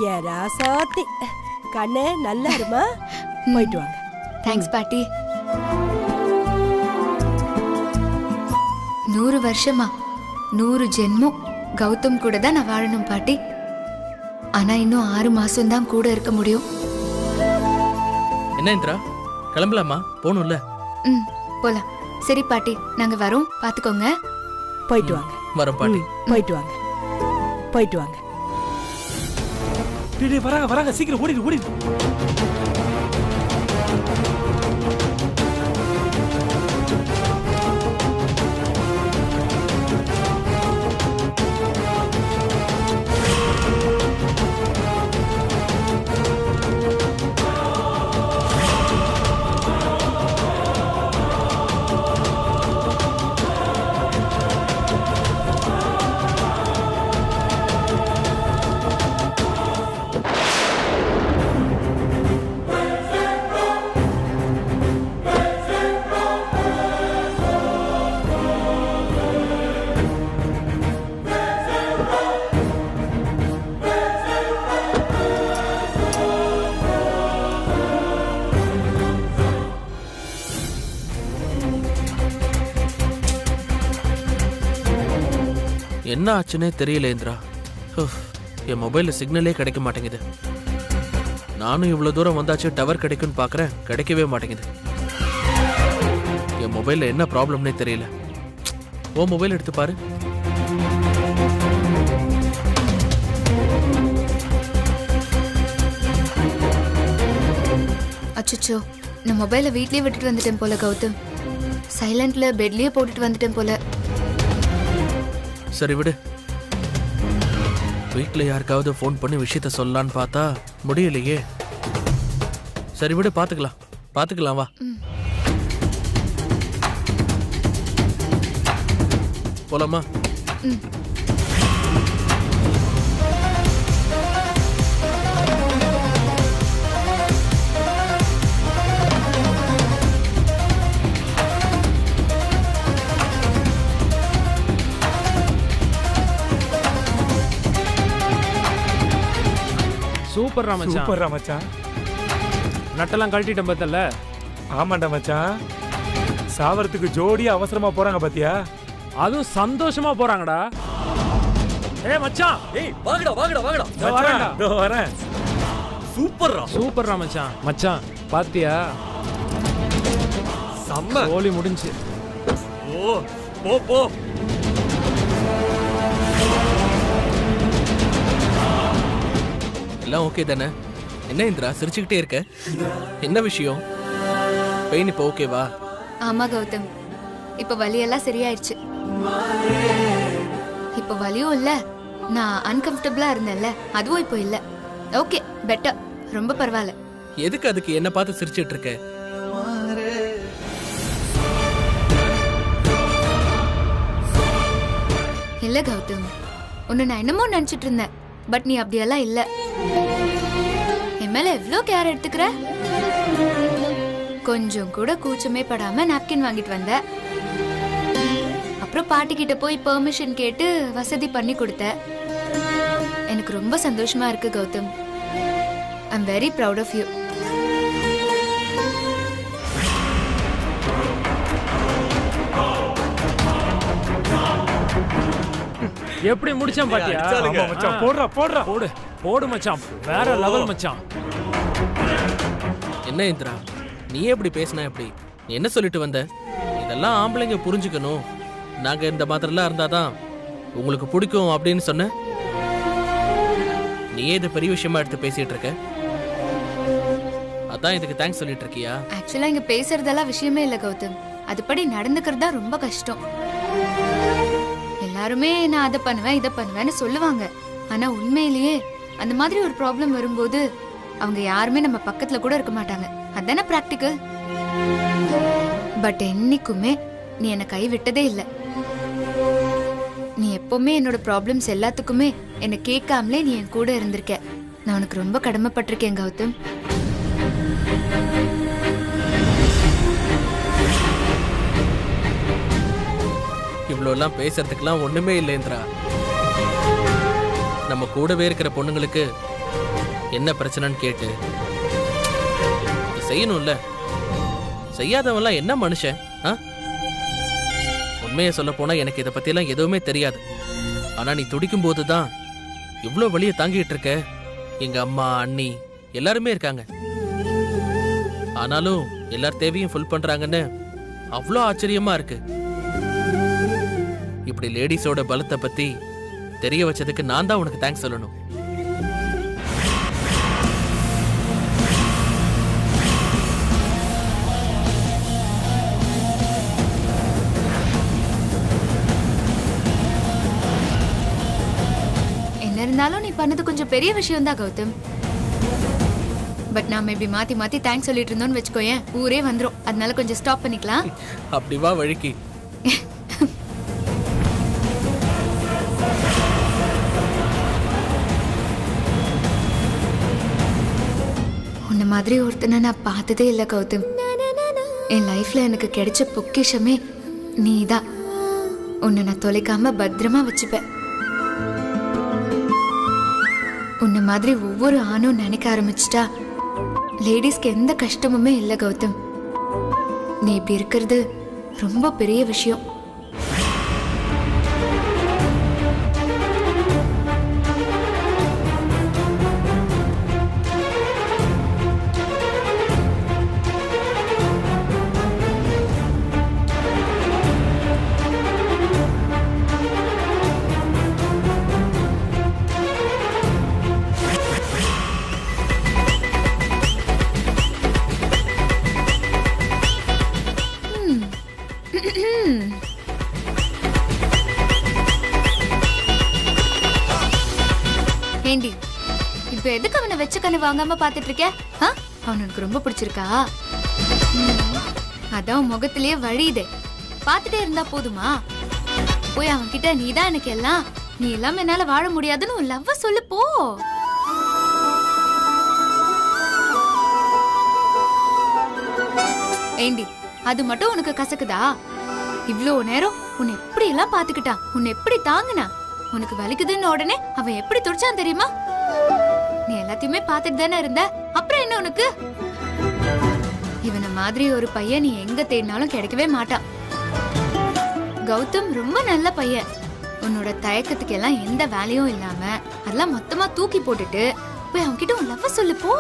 ஏ ராசாத்தி கண்ணே நல்லா இருமா. போயிட்டு வாங்க. தேங்க்ஸ் பாட்டி. 100 வருஷமா 100 ஜென்மம் கௌதம் கூட தான் நான் வாழணும் பாட்டி. ஆனா இன்னும் 6 மாசம் தான் கூட இருக்க முடியும். என்ன இந்திரா, கிளம்பலாமா? போகணும்ல. போலாம். சரி பாட்டி, நாங்க வரோம், பாத்துக்கோங்க. போயிட்டு வாங்க. வரோம் பாட்டி. போயிட்டு வாங்க. போயிட்டு வாங்க. வராங்க வராங்க, சீக்கிரம் ஓடிடு ஓடிடு. என்ன ஆச்சுன்னே தெரியல இந்திரா. என் மொபைல்ல சிக்னலே கிடைக்க மாட்டேங்குது. நானும் இவ்வளவு தூரம் வந்தாச்சு டவர் கிடைக்கும்னு பாக்குறேன், கிடைக்கவே மாட்டேங்குது. என் மொபைல்ல என்ன ப்ராப்ளம்னே தெரியல. ஓ மொபைல் எடுத்து பாரு. அச்சோ, நான் மொபைலை வீட்லயே விட்டுட்டு வந்துட்டேன் போல கௌதம். சைலண்ட்ல பெட்லயே போட்டுட்டு வந்துட்டேன் போல. சரி விடு. வீட்டில் யாருக்காவது ஃபோன் பண்ணி விஷயத்த சொல்லலான்னு பார்த்தா முடியலையே. சரி விடு, பார்த்துக்கலாம் பார்த்துக்கலாம், வா போலாமா? சூப்பர்ரா மச்சான். சூப்பர்ரா மச்சான். நட்டெல்லாம் கழட்டிட்டேன் பார்த்தல. ஆமாண்டா மச்சான். சாவரத்துக்கு ஜோடியா அவசரமா போறாங்க பாத்தியா? அதுவும் சந்தோஷமா போறாங்கடா. ஏய் மச்சான், ஏய் வாங்கடா வாங்கடா வாங்கடா. வரேன்டா. வரேன். சூப்பர்ரா சூப்பர்ரா மச்சான். மச்சான் பாத்தியா? செம்ம. கோலி முடிஞ்சு. ஓ போ போ. எல்லாம் ஓகே தானே? என்ன இந்திரா சிரிச்சுக்கிட்டே இருக்க? என்ன விஷயம்? பெயின் இப்போ ஓகேவா? ஆமா கௌதம், இப்ப வலியெல்லாம் சரியாயிடுச்சு. இப்ப வலியும் இல்ல, நான் அன்கம்ஃபர்டபிளா இருந்தேன்ல அதுவும் இப்போ இல்ல. ஓகே, பெட்டர், ரொம்ப பரவாயில்ல. எதுக்கு அதுக்கு என்ன பார்த்து சிரிச்சிட்டு இருக்க? இல்ல கௌதம், உன்னை நான் என்னமோ நினைச்சிட்டு இருந்தேன். பட் நீ அப்படியெல்லாம் இல்ல. என் மேல எவ்வளவு கேர் எடுத்துக்கிற. கொஞ்சம் கூட கூச்சமே படாம நாப்கின் வாங்கிட்டு வந்த. அப்புறம் பாட்டி கிட்ட போய் பெர்மிஷன் கேட்டு வசதி பண்ணி கொடுத்த. எனக்கு ரொம்ப சந்தோஷமா இருக்கு Gautham. I am very proud of you. எப்படி முடிச்சான் பாத்தியா? ஆமா மச்சான், போடுறா போடுறா. போடு போடு மச்சான், வேற லெவல் மச்சான். என்ன இந்திரா நீ எப்படி பேசினா எப்படி? நீ என்ன சொல்லிட்டு வந்த? இதெல்லாம் ஆம்பளைங்க புரிஞ்சுக்கணும். நாங்க இந்த மாதிரிலாம் இருந்தாதான் உங்களுக்கு பிடிக்கும் அப்படின்னு சொன்ன. நீயே இது பெரிய விஷயமா எடுத்து பேசிட்டு இருக்க. அதான் இதுக்கு தேங்க்ஸ் சொல்லிட்டு இருக்கியா? ஆக்சுவலா இங்க பேசுறதெல்லாம் விஷயமே இல்ல கௌதம். அதுபடி நடந்துக்கிறது தான் ரொம்ப கஷ்டம். எல்லாருமே நான் அதை பண்ணுவேன் இதை பண்ணுவேன்னு சொல்லுவாங்க. ஆனா உண்மையிலேயே அந்த மாதிரி ஒரு ப்ராப்ளம் வரும்போது அவங்க யாருமே நம்ம பக்கத்துல கூட இருக்க மாட்டாங்க. அதானே பிராக்டிக்கல். பட் என்னைக்குமே நீ என்னை கை விட்டதே இல்லை. நீ எப்பவுமே என்னோட ப்ராப்ளம்ஸ் எல்லாத்துக்குமே என்னை கேட்காமலே நீ என் கூட இருந்திருக்க. நான் உனக்கு ரொம்ப கடமைப்பட்டிருக்கேன் கௌதம். இவ்வளோலாம் பேசுறதுக்கெல்லாம் ஒண்ணுமே இல்லை இந்திரா. நம்ம கூடவே இருக்கிற பொண்ணுங்களுக்கு என்ன பிரச்சனைன்னு கேட்டு செய்யணும்ல. செய்யாதவன்லாம் என்ன மனுஷன்? உண்மையை சொல்ல போனா எனக்கு இதை பத்தியெல்லாம் எதுவுமே தெரியாது. ஆனா நீ துடிக்கும் போதுதான் இவ்வளவு வலியை தாங்கிட்டு இருக்க. எங்க அம்மா அண்ணி எல்லாருமே இருக்காங்க. ஆனாலும் எல்லார் தேவையும் ஃபுல் பண்றாங்கன்னு அவ்வளோ ஆச்சரியமா இருக்கு. இப்படி லேடிஸோட பலத்தை பத்தி தெரிய வச்சதுக்கு நான் தான் உனக்கு தேங்க்ஸ் சொல்லணும். என்ன இருந்தாலும் நீ பண்ணது கொஞ்சம் பெரிய விஷயம் தான் கௌதம். பட் நாம இப்படி மாத்தி மாத்தி தேங்க்ஸ் சொல்லிட்டு இருந்தோம்னு வச்சுக்கோயேன், ஊரே வந்துரும். அதனால கொஞ்சம் ஸ்டாப் பண்ணிக்கலாம். அப்படி வா வழிக்கு. உன்ன மாதிரி ஒருத்தனை நான் பார்த்ததே இல்லை கௌதம். என் லைஃப்ல எனக்கு கிடைச்ச பொக்கிஷமே நீதான். உன்னை நான் தொலைக்காம பத்திரமா வச்சுப்பேன். உன்ன மாதிரி ஒவ்வொரு ஆணும் நினைக்க ஆரம்பிச்சிட்டா லேடிஸ்க்கு எந்த கஷ்டமுமே இல்லை கௌதம். நீ இப்படி இருக்கிறது ரொம்ப பெரிய விஷயம். ஏண்டி, இப்ப எதுக்கு அவனை வச்ச கண்ணு வாங்காம பாத்துட்டு இருக்க? அவனுக்கு ரொம்ப பிடிச்சிருக்கா? அதான் முகத்திலேயே வழியுதே. பாத்துட்டே இருந்தா போதுமா? போய் அவன் கிட்ட நீதான் எனக்கு எல்லாம், நீ எல்லாம் என்னால வாழ முடியாதுன்னு லவ்வ சொல்லு போ. ஏண்டி, அது மட்டும் உனக்கு கசக்குதா? இவ்ளோ நேரம் உன்னை எப்படி எல்லாம் பாத்துக்கிட்டான், உன்னை எப்படி தாங்குனா? உனக்கு வலிக்குதுன்னு உடனே அவன் எப்படி துடிச்சான் தெரியுமா? நீ எல்லாத்தையுமே பாத்துட்டு தானே இருந்த, அப்புறம் என்ன உனக்கு? இவனை மாதிரி ஒரு பையன் நீ எங்க தேடினாலும் கிடைக்கவே மாட்டான். கௌதம் ரொம்ப நல்ல பையன். உன்னோட தயக்கத்துக்கு எல்லாம் எந்த வேலையும் இல்லாம அதெல்லாம் மொத்தமா தூக்கி போட்டுட்டு போய் அவன்கிட்ட உன் லவ்வ சொல்லு போ.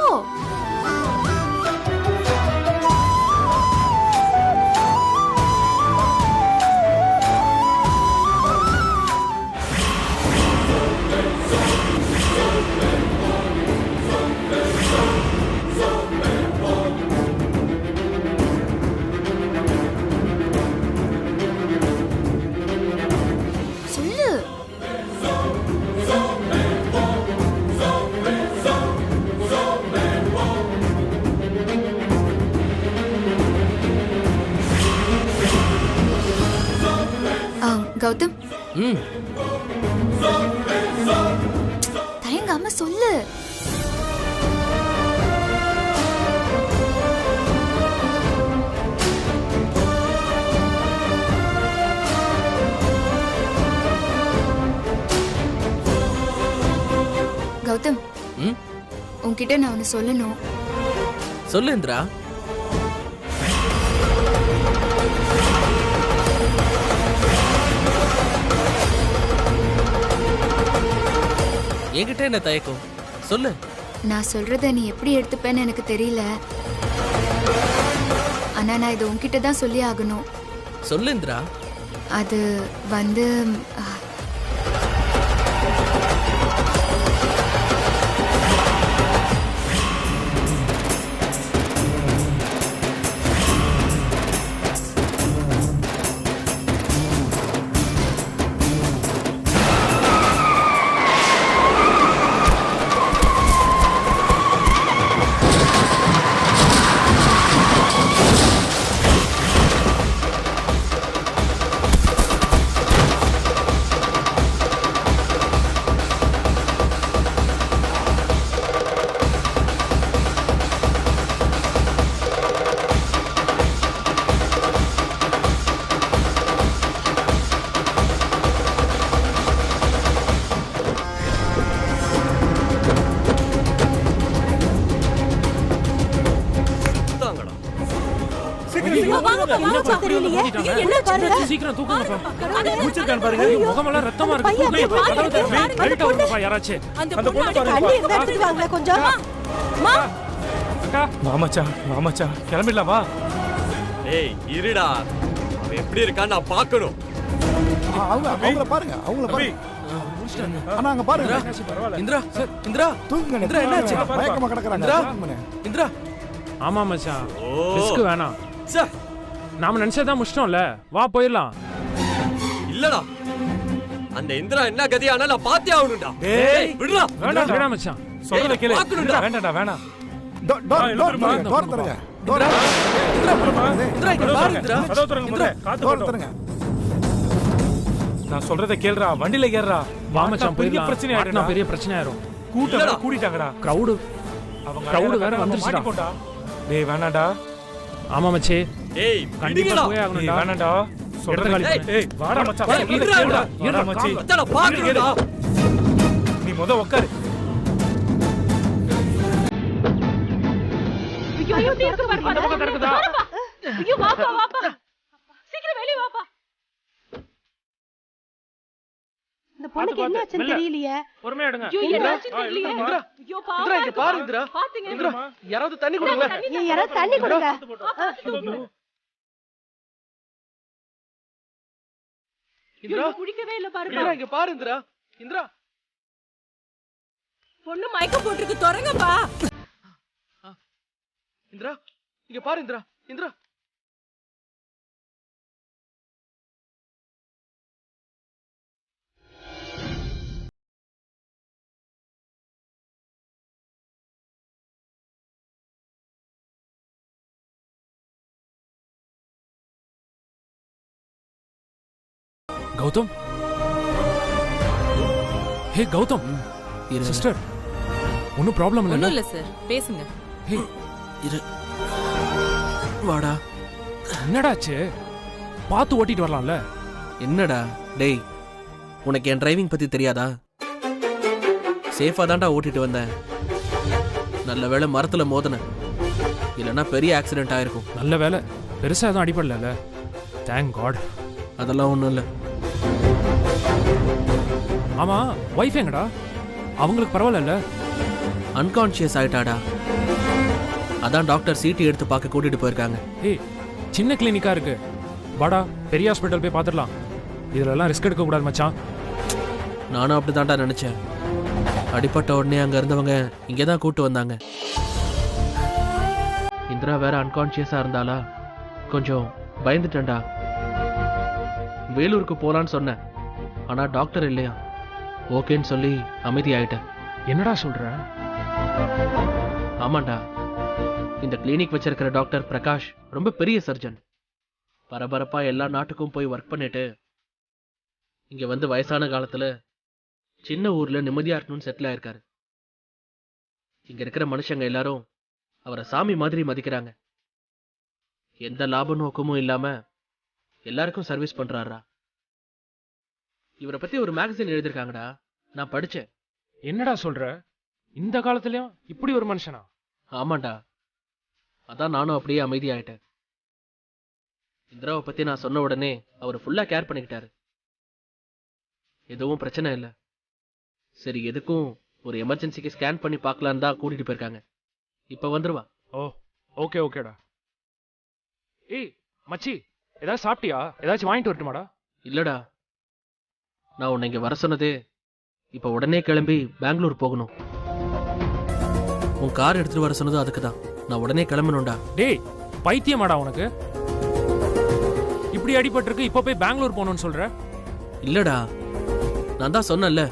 கௌதம், தயங்காம சொல்லு. கௌதம், உன்கிட்ட நான் ஒன்னு சொல்லணும். சொல்லு இந்திரா. என்கிட்ட என்ன தயக்கம்? சொல்லு. நான் சொல்றத நீ எப்படி எடுத்துப்பேன்னு எனக்கு தெரியல. ஆனா நான் இது உன்கிட்ட தான் சொல்லி ஆகணும். சொல்லு இந்திரா. அது வந்து என்னாச்சு தெரியலையே. என்ன பாருங்க. சீக்கிரம் தூக்குங்கப்பா. மூச்சிருக்கான் பாருங்க. முகமெல்லாம் ரத்தமா இருக்கு. லைட்டா விடுங்கப்பா யாராச்சும். அந்த பொண்ணு தண்ணி இருந்தா எடுத்துட்டு வாங்க கொஞ்சம். அம்மா. அக்கா மாமாச்சா கிளம்பிடலாமா? ஏய் இருடா, அவன் எப்படி இருக்கான்னு நான் பார்க்கணும். அவங்கள பாருங்க. அண்ணா அங்க பாருங்க. இந்திரா இந்திரா தூக்குங்க. இந்திரா என்னாச்சு? மயக்கமா கிடக்குறாங்க. இந்திரா ஆமா மச்சான், ரிஸ்க் வேணாம். ச்சே, நாம நினைச்சதான் முடிச்சிட்டோம்ல, வா போயிடலாம். இல்லடா, அந்த இந்திரா என்ன கதியானா நான் பார்த்தே ஆகணும்டா. டேய் விடுடா. வேணாம் மச்சான், சொல்றத கேளு. பார்க்கணும்டா. வேண்டாம்டா வேணாம். டோர் தரங்க. இந்திரா இங்க பாரு இந்திரா. டோர் தரங்க. நான் சொல்றத கேளுடா, வண்டில ஏறடா. வா மச்சான், பெரிய பிரச்சனை ஆயிடும். பெரிய பிரச்சனை ஆயிடும். கூட்டம் கூடிட்டாங்கடா. கிரவுட் வேற வந்துருச்சுடா. டேய் வேணாடா. ஆமா மச்சி, ஏய் கண்டிப்பா விடுங்கடா. போய் ஆகணும்டா. வேணாம்டா. சொல்றத கேளு. ஏய் வாடா மச்சான். விடுடா மச்சி. மச்சான் பார்க்கணும்டா. நீ முத உட்காரு. ஐயோ தீர்க்க பாருங்க. அந்த பக்கம் கிடக்குதா? ஐயோ வாப்பா சீக்கிரம் வெளிய வாப்பா. இந்த பொண்ணுக்கு என்னாச்சுன்னு தெரியலையே. பொறுமையா எடுங்க. ஐயோ என்னாச்சுன்னு தெரியலையே. ஐயோ பாப்பா இங்க பாரு இந்திரா. பாத்தீங்க யாராவது தண்ணி கொடுங்க. யாராவது தண்ணி கொடுங்க. இந்திரா குடிக்கவே இல்ல பாருங்க. இங்க பாரு இந்திரா. இந்திரா பொண்ணு மயக்கம் போட்டுருக்கு, தொடங்கப்பா. இந்திரா இங்க பாரு இந்திரா. இந்திரா கௌதம். ஹே கௌதம். சிஸ்டர், ஒன்னும் ப்ராப்ளம் இல்ல? இல்ல சார், பேசுங்க. ஹே இரு. வாடா. என்னடாச்சு? பார்த்து ஓட்டிட்டு வரலாம்ல. என்னடா டேய், உனக்கு என் டிரைவிங் பத்தி தெரியாதா? சேஃபா தான்டா ஓட்டிட்டு வந்தேன். நல்ல வேளை மரத்துல மோதன, இல்லைன்னா பெரிய ஆக்சிடென்ட் ஆயிருக்கும். நல்ல வேலை, பெருசா எதுவும் அடிப்படல. Thank God. அதெல்லாம் ஒண்ணும் இல்ல. ஆமா, வைஃப் எங்கடா? அவங்களுக்கு பரவாயில்ல? அன்கான்ஷியஸ் ஆயிட்டாடா. அதான் டாக்டர் சிடி எடுத்து பார்க்க கூட்டிட்டு போயிருக்காங்க. ஏய், சின்ன கிளினிக்கா இருக்கு, வாடா பெரிய ஹாஸ்பிட்டல் போய் பார்த்துடலாம். இதுல எல்லாம் ரிஸ்க் எடுக்க கூடாது மச்சான். நானும் அப்படிதான்டா நினைச்சேன். அடிப்பட்ட உடனே அங்க இருந்தவங்க இங்கதான் கூட்டு வந்தாங்க. இந்திரா வேற அன்கான்ஷியஸா இருந்தாலா, கொஞ்சம் பயந்துட்டேன்டா. வேலூருக்கு போலான்னு சொன்னேன், ஆனா டாக்டர் இல்லையா. ஓகேன்னு சொல்லி அமைதி ஆயிட்டேன். என்னடா சொல்ற? ஆமாண்டா, இந்த கிளினிக் வச்சிருக்கிற டாக்டர் பிரகாஷ் ரொம்ப பெரிய சர்ஜன். பரபரப்பா எல்லா நாட்டுக்கும் போய் ஒர்க் பண்ணிட்டு இங்க வந்து வயசான காலத்துல சின்ன ஊர்ல நிம்மதியா இருக்கணும்னு செட்டில் ஆயிருக்காரு. இங்க இருக்கிற மனுஷங்க எல்லாரும் அவரை சாமி மாதிரி மதிக்கிறாங்க. எந்த லாப நோக்கமும் இல்லாம எல்லாருக்கும் சர்வீஸ் பண்றாரா. இவரை பத்தி ஒரு மேகசின் எழுதிருக்காங்கடா, நான் படிச்சேன். என்னடா சொல்ற? இந்த காலத்துலயும் இப்படி ஒரு மனுஷனா? ஆமாண்டா, அதான் நானும் அப்படியே அமைதியாயிட்டேன். இந்திராவை பத்தி நான் சொன்ன உடனே அவர் ஃபுல்லா கேர் பண்ணிக்கிட்டாரு. எதுவும் பிரச்சனை இல்லை. சரி, எதுக்கும் ஒரு எமர்ஜென்சிக்கு ஸ்கேன் பண்ணி பார்க்கலான்னு தான் கூட்டிட்டு போயிருக்காங்க. இப்ப வந்துருவா. ஓ ஓகே ஓகேடா. ஏய் மச்சி, ஏதாவது சாப்பிட்டியா? ஏதாச்சும் வாங்கிட்டு வரட்டுமாடா? இல்லடா, நான் உன்னை இங்க வர சொன்னதே இப்ப உடனே கிளம்பி பெங்களூர் போகணும். உன் கார் எடுத்துட்டு வர சொன்னது அதுக்கு தான். நான் உடனே கிளம்பணும்டா. டேய் பைத்தியமாடா உனக்கு? இப்படி அடிபட்டிருக்கு, இப்ப போய் பெங்களூர் போகணும்னு சொல்ற? இல்லடா, நான் தான் சொன்னேன்ல,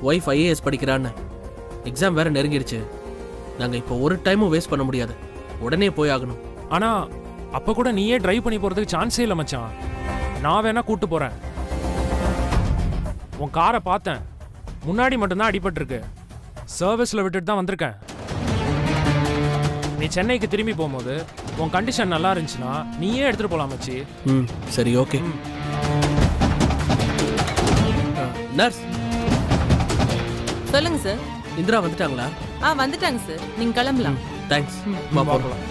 ஒய்ஃப் IAS படிக்கிறான்னு. எக்ஸாம் வேற நெருங்கிடுச்சு. நாங்க இப்போ ஒரு டைமும் வேஸ்ட் பண்ண முடியாது, உடனே போய் ஆகணும். ஆனா அப்ப கூட நீயே டிரைவ் பண்ணி போறதுக்கு சான்ஸே இல்லை மச்சான். நான் வேணா கூட்டு போறேன். உன் காரை பார்த்தேன், முன்னாடி மட்டும்தான் அடிபட்டிருக்கு. சர்வீஸ்ல விட்டுட்டு தான் வந்திருக்கேன். நீ சென்னைக்கு திரும்பி போகும்போது உன் கண்டிஷன் நல்லா இருந்துச்சுன்னா நீயே எடுத்துட்டு போலாம் மச்சி. சரி ஓகே. நர்ஸ் சொல்லுங்க சார். இந்திரா வந்துட்டாங்களா? வந்துட்டாங்க சார், நீங்க கிளம்பலாம். தேங்க்ஸ். பார்க்கலாம்.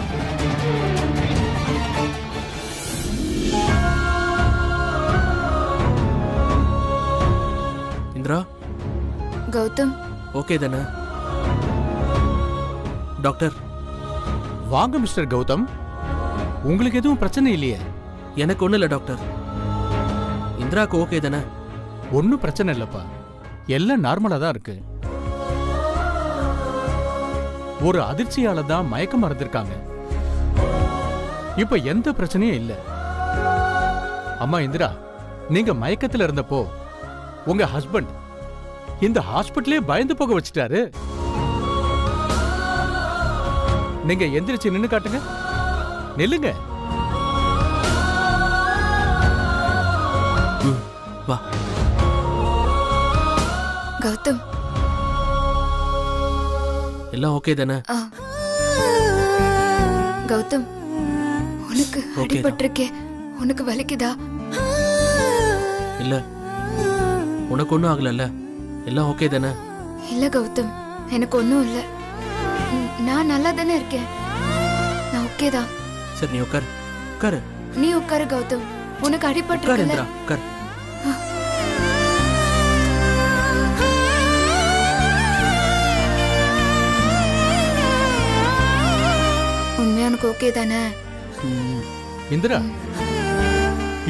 கௌதம் ஓகே தானே டாக்டர்? வாங்க மிஸ்டர் கௌதம், உங்களுக்கு எதுவும் பிரச்சனை இல்லையே? எனக்கு ஒன்றும் இல்லை டாக்டர். இந்திராக்கு ஓகே தானே? ஒன்றும் பிரச்சனை இல்லப்பா, எல்லாம் நார்மலா தான் இருக்கு. ஒரு அதிர்ச்சியால தான் மயக்கம் மறந்திருக்காங்க. இப்ப எந்த பிரச்சனையும் இல்லை. அம்மா இந்திரா, நீங்க மயக்கத்துல இருந்தப்போ உங்க ஹஸ்பண்ட் இந்த ஹாஸ்பிட்டலே பயந்து போக வச்சுட்டாரு. நீங்க எந்திரிச்சு நின்னு காட்டுங்க. நில்லுங்க. வா. கௌதம் எல்லாம் ஓகே தானே? கௌதம், உனக்கு Okay அடிபட்டிருக்கே, உனக்கு வலிக்குதா? இல்ல, உனக்கு ஒன்றும் ஆகலல்ல? எல்லாம் ஓகே தானே? இல்ல கௌதம், எனக்கு ஒன்றும் இல்லை. நான் நல்லா தானே இருக்கேன். நான் ஓகே தான். சரி, நீ உட்காரு. உட்காரு. நீ உட்காரு கௌதம், உனக்கு உட்காரு அடிபட்டிருக்குல்ல? இந்திரா, உட்காரு. உண்மையா உனக்கு ஓகே தானே? இந்திரா,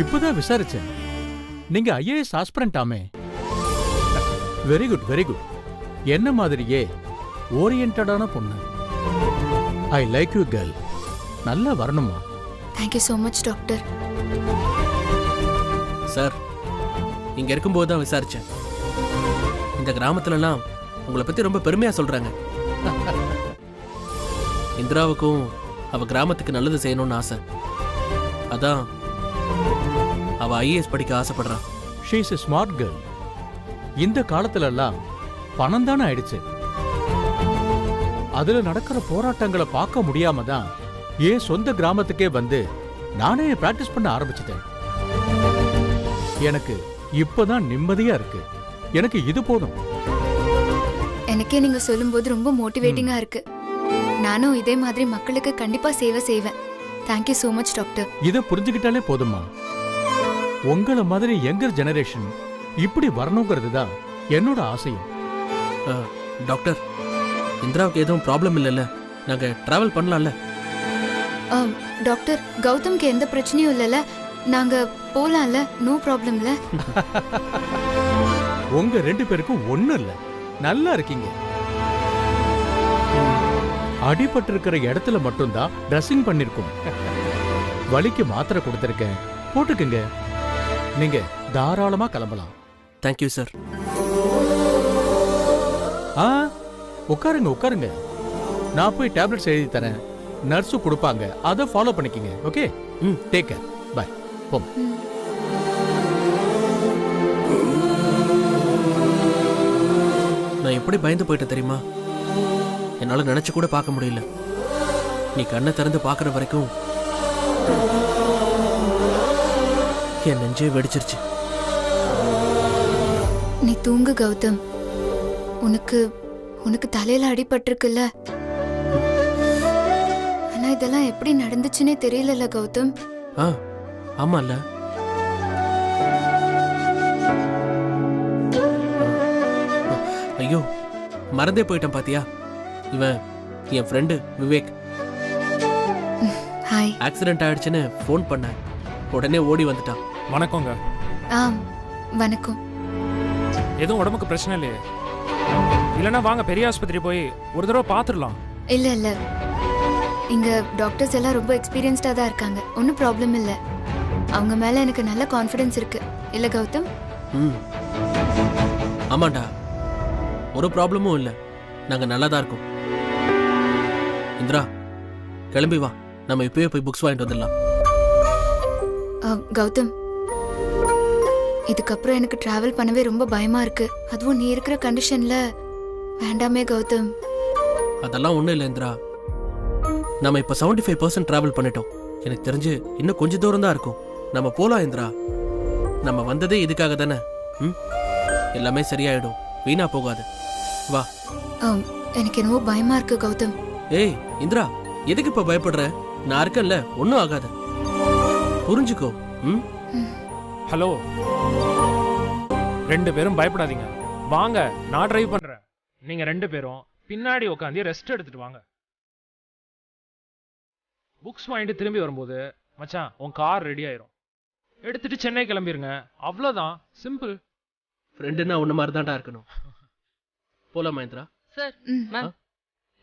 இப்பதான் விசாரிச்சேன், நீங்க ஐஏஎஸ் ஆஸ்பிரண்ட் ஆமே. Very good, very good. என்ன மாதிரியே ஓரியன்டான பொண்ணு. I like you girl. நல்லா வரணுமா? Thank you so much doctor. Sir, இங்க இருக்கும்போது தான் விசாரிச்சேன். இந்த கிராமத்துலலாம் உங்களை பத்தி ரொம்ப பெருமையா சொல்றாங்க. இந்திராவுக்கும் அவ கிராமத்துக்கு நல்லது செய்யணும்னு ஆசை. அதான் அவ ஐஏஎஸ் படிக்க ஆசைப்படுறான். She is a smart girl. இந்த காலத்துல எல்லாம் பணம் தானே ஆயிடுச்சு. அதுல நடக்கிற போராட்டங்களை பார்க்க முடியாம தான் என் சொந்த கிராமத்துக்கே வந்து நானே பிராக்டிஸ் பண்ண ஆரம்பிச்சிட்டேன். எனக்கு இப்பதான் நிம்மதியா இருக்கு. எனக்கு இது போதும். எனக்கே நீங்க சொல்லும்போது ரொம்ப மோட்டிவேட்டிங்கா இருக்கு. நானும் இதே மாதிரி மக்களுக்கு கண்டிப்பா சேவை செய்வேன். Thank you so much doctor. இதை புரிஞ்சுக்கிட்டாலே போதுமா? உங்கள மாதிரி யங்கர் ஜெனரேஷன் இப்படி வரணுங்கிறது தான் என்னோட ஆசையும். டாக்டர், இந்திராவுக்கு எதுவும் ப்ராப்ளம் இல்லைல்ல? நாங்க டிராவல் பண்ணலாம்ல? டாக்டர், கௌதம்க்கு எந்த பிரச்சனையும் இல்லைல்ல? நாங்க போலாம்ல? நோ ப்ராப்ளம்ல? உங்க ரெண்டு பேருக்கும் ஒண்ணும் இல்ல, நல்லா இருக்கீங்க. அடிபட்டு இருக்கிற இடத்துல மட்டும்தான் ட்ரெஸ்ஸிங் பண்ணிருக்கும். வலிக்கு மாத்திரை கொடுத்திருக்கேன், போட்டுக்குங்க. நீங்க தாராளமா கிளம்பலாம். Thank you sir. உட்காருங்க உட்காருங்க. நான் போய் டேப்லெட்ஸ் எழுதி தரேன், நர்ஸு கொடுப்பாங்க, அதை ஃபாலோ பண்ணிக்கங்க. Okay, take care, bye. போம். நான் எப்படி பயந்து போயிட்டேன் தெரியுமா? என்னால நினைச்சு கூட பார்க்க முடியல. நீ கண்ணை திறந்து பார்க்குற வரைக்கும் என் நெஞ்சே வெடிச்சிருச்சு. நீ தூங்கு கௌதம். உனக்கு உனக்கு தலையில அடிபட்டிருக்குல்ல? ஆனா இதெல்லாம் எப்படி நடந்துச்சுன்னே தெரியல கௌதம். ஆமால. ஐயோ, மறந்தே போயிட்டேன் பாத்தியா? இவன் என் ஃப்ரெண்டு விவேக். ஹாய். ஆக்சிடென்ட் ஆயிடுச்சுன்னு ஃபோன் பண்ண உடனே ஓடி வந்துட்டான். வணக்கங்க. வணக்கம். எதுவும் உடம்புக்கு பிரச்சனை இல்லையே? இல்லைன்னா வாங்க பெரிய ஆஸ்பத்திரி போய் ஒரு தடவை பார்த்துடலாம். இல்ல இல்ல, இங்க டாக்டர்ஸ் எல்லாம் ரொம்ப எக்ஸ்பீரியன்ஸ்டா தான் இருக்காங்க. ஒன்றும் ப்ராப்ளம் இல்லை. அவங்க மேல எனக்கு நல்ல கான்ஃபிடன்ஸ் இருக்கு. இல்ல கௌதம்? ஆமாண்டா, ஒரு ப்ராப்ளமும் இல்லை. நாங்க நல்லா தான் இருக்கோம். இந்திரா, கிளம்பி வா, நம்ம இப்பவே போய் புக்ஸ் வாங்கிட்டு வந்துடலாம். கௌதம், இதுக்கப்புறம் எனக்கு டிராவல் பண்ணவே ரொம்ப பயமா இருக்கு. அதுவும் நீ இருக்கிற கண்டிஷன்ல வேண்டாமே கௌதம். அதெல்லாம் ஒண்ணும் இல்லை இந்திரா. நம்ம இப்ப 75% டிராவல் பண்ணிட்டோம். எனக்கு தெரிஞ்சு இன்னும் கொஞ்சம் தூரம் தான் இருக்கும். நம்ம போலாம் இந்திரா. நம்ம வந்ததே இதுக்காக தானே. எல்லாமே சரியாயிடும், வீணா போகாது. வா. எனக்கு என்னவோ பயமா இருக்கு கௌதம். ஏய் இந்திரா, எதுக்கு இப்ப பயப்படுற? நான் இருக்கேன்ல, ஒன்னும் ஆகாது. புரிஞ்சுக்கோ. ஹலோ, ரெண்டு பேரும் பயப்படாதீங்க. வாங்க, நான் டிரைவ் பண்றேன். நீங்க 2 பேரும் பின்னாடி உட்காந்து ரெஸ்ட் எடுத்துட்டு வாங்க. புக்ஸ் வாங்கிட்டு திரும்பி வரும்போது மச்சான் உன் கார் ரெடி ஆயிரும். எடுத்துட்டு சென்னை கிளம்பிருங்க. அவ்வளவுதான், சிம்பிள். ஃப்ரெண்டுன்னா உன்ன மாதிரி தான்டா இருக்கணும். போலாமா இந்திரா? சார் மேம்,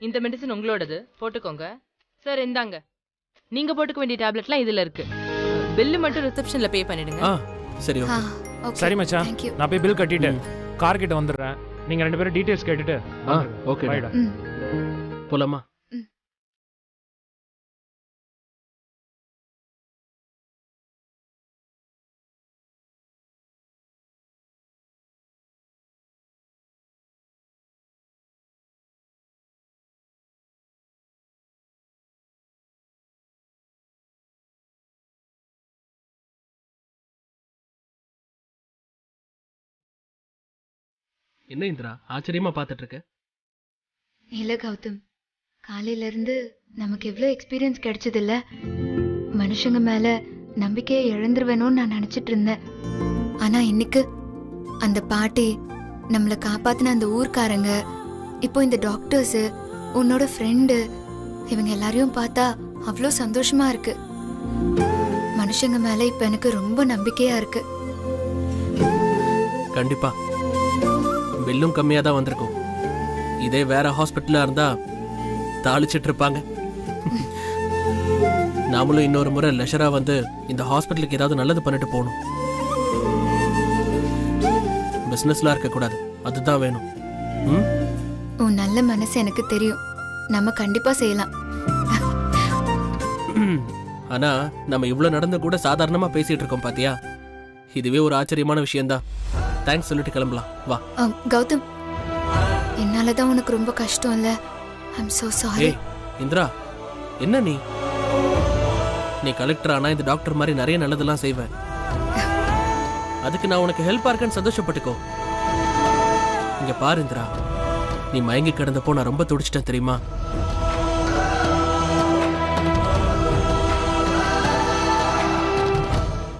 இந்த மெடிசன் உங்களோடது, போட்டுக்கோங்க. சார் இந்தாங்க, நீங்க போட்டுக்க வேண்டிய டேப்லெட்லாம் இதுல இருக்கு. பில்லு மட்டும் ரிசப்ஷன்ல பே பண்ணிடுங்க. சரி ஆ, ஓகே. ஓகே. சரி மச்சான், Thank you. நான் போய் பில் கட்டிட்டு கார் கிட்ட வந்துடுறேன். நீங்க 2 பேரும் டீடைல்ஸ் கேட்டுட்டு ஓகே. பைடா. ம். போலாமா? என்ன இந்திரா ஆச்சரியமா பார்த்துட்டு இருக்க? இல்ல கௌதம், காலையில இருந்து நமக்கு எவ்வளோ எக்ஸ்பீரியன்ஸ் கிடைச்சது இல்ல. மனுஷங்க மேல நம்பிக்கையை இழந்துருவேணும்னு நான் நினைச்சிட்டு இருந்தேன். ஆனா இன்னைக்கு அந்த பாட்டி, நம்மளை காப்பாத்தின அந்த ஊர்க்காரங்க, இப்போ இந்த டாக்டர்ஸ், உன்னோட ஃப்ரெண்டு, இவங்க எல்லாரையும் பார்த்தா அவ்வளோ சந்தோஷமா இருக்கு. மனுஷங்க மேல இப்ப எனக்கு ரொம்ப நம்பிக்கையா இருக்கு. கண்டிப்பா பில்லும் கம்மியா தான் வந்திருக்கும். இதே வேற ஹாஸ்பிட்டலா இருந்தா தாளிச்சிட்டு இருப்பாங்க. நாமளும் இன்னொரு முறை லெஷரா வந்து இந்த ஹாஸ்பிட்டலுக்கு ஏதாவது நல்லது பண்ணிட்டு போகணும். பிசினஸ்லாம் இருக்க கூடாது, அதுதான் வேணும். உன் நல்ல மனசு எனக்கு தெரியும். நம்ம கண்டிப்பா செய்யலாம். ஆனா நம்ம இவ்வளவு நடந்து கூட சாதாரணமா பேசிட்டு இருக்கோம் பாத்தியா? இதுவே ஒரு ஆச்சரியமான விஷயம்தான். தேங்க்ஸ் சொல்லிட்டு கிளம்பலாம் வா. கௌதம், என்னாலதான் உனக்கு ரொம்ப கஷ்டம் இல்ல. I'm so sorry. ஏய் இந்திரா, என்ன நீ கலெக்டர் ஆனா இந்த டாக்டர் மாதிரி நிறைய நல்லதெல்லாம் செய்வேன். அதுக்கு நான் உனக்கு ஹெல்ப்பா இருக்கேன்னு சந்தோஷப்பட்டுக்கோ. இங்க பாரு இந்திரா, நீ மயங்கி கிடந்தப்போ நான் ரொம்ப துடிச்சிட்டேன் தெரியுமா?